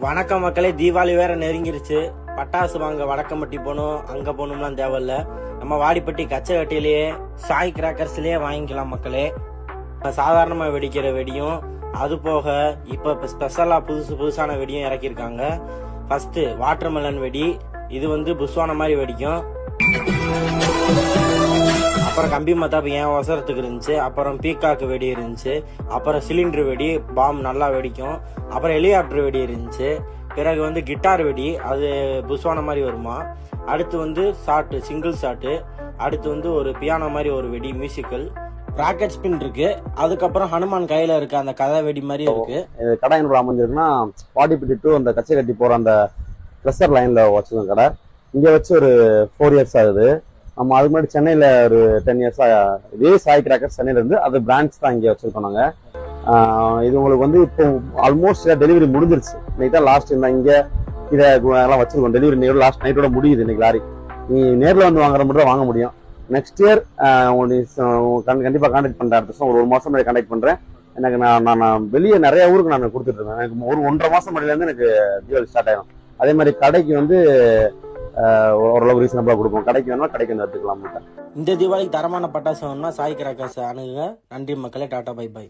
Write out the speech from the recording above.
வணக்கம் மக்களே, தீபாவளி வேற நெருங்கிருச்சு. பட்டாசு வாங்க வடக்கம்பட்டி போகணும், அங்க போகணும்லாம் தேவையில்ல. நம்ம வாடிப்பட்டி கச்சகட்டிலேயே சாய் கிராக்கர்ஸ்லயே வாங்கிக்கலாம் மக்களே. சாதாரணமா வெடிக்கிற வெடியும் அது போக இப்ப ஸ்பெஷலா புதுசான வெடியும் இறக்கிருக்காங்க. ஃபர்ஸ்ட் வாட்டர்மெலன் வெடி, இது புஷ்வான மாதிரி வெடிக்கும். அப்புறம் கம்பி மத்தாப்பு என் அவசரத்துக்கு இருந்துச்சு. அப்புறம் பீக்காக்கு வெடி இருந்துச்சு. அப்புறம் சிலிண்டர் வெடி பாம் நல்லா வெடிக்கும். அப்புறம் ஹெலிகாப்டர் வெடி இருந்துச்சு. பிறகு கிட்டார் வெடி, அது புஷ்வான மாதிரி வருமா. அடுத்து ஷாட்டு, சிங்கிள் ஷாட்டு. அடுத்து ஒரு பியானோ மாதிரி ஒரு வெடி மியூசிக்கல். ராக்கெட் ஸ்பின் இருக்கு. அதுக்கப்புறம் ஹனுமான் கையில இருக்க அந்த கதை வெடி மாதிரி இருக்கு. கடை என்ன அமைஞ்சிருக்குன்னா வாடிப்பட்டி டு அந்த கச்சை கட்டி போற அந்த ப்ரெஷர் லைன்ல வச்சிருக்கோம் கடை. இங்க வச்சு ஒரு 4 இயர்ஸ் ஆகுது. நம்ம அதுக்கு முன்னாடி சென்னையில ஒரு 10 இயர்ஸா இதே சாய் கிராக்கர் சென்னையில இருந்து அது பிரான்ச் தான் இங்க வச்சிருக்கோம் நாங்க. இது உங்களுக்கு இப்போ ஆல்மோஸ்ட் டெலிவரி முடிஞ்சிருச்சு. இன்னைக்கு தான் லாஸ்ட் இங்க இதை எல்லாம் வச்சிருக்கோம். டெலிவரி லாஸ்ட் நைட்டோட முடியுது. இன்னைக்கு லாரி நீ நேரில் வந்து வாங்குற மட்டும் தான் வாங்க முடியும். நெக்ஸ்ட் இயர் கண்டிப்பா கான்டாக்ட் பண்றேன். அடுத்த வருஷம் ஒரு மாசம் முன்னாடி கான்டாக்ட் பண்றேன். எனக்கு நான் வெளியே நிறைய ஊருக்கு நான் கொடுத்துட்டு இருக்கேன். எனக்கு ஒரு 1.5 மாசம் முன்னாடில இருந்து எனக்கு தீபாவளி ஸ்டார்ட் ஆயிடும். அதே மாதிரி கடைக்கு ஓரளவு ரீசனபிளா கொடுப்போம். கடைக்கு வேணும்னா கடைக்கு எடுத்துக்கலாம். இந்த தீபாவளிக்கு தரமான பட்டாசு வேணும்னா சாய் கிராக்கர்ஸ் அணுகுங்க. நன்றி மக்களே, டாடா பை பை.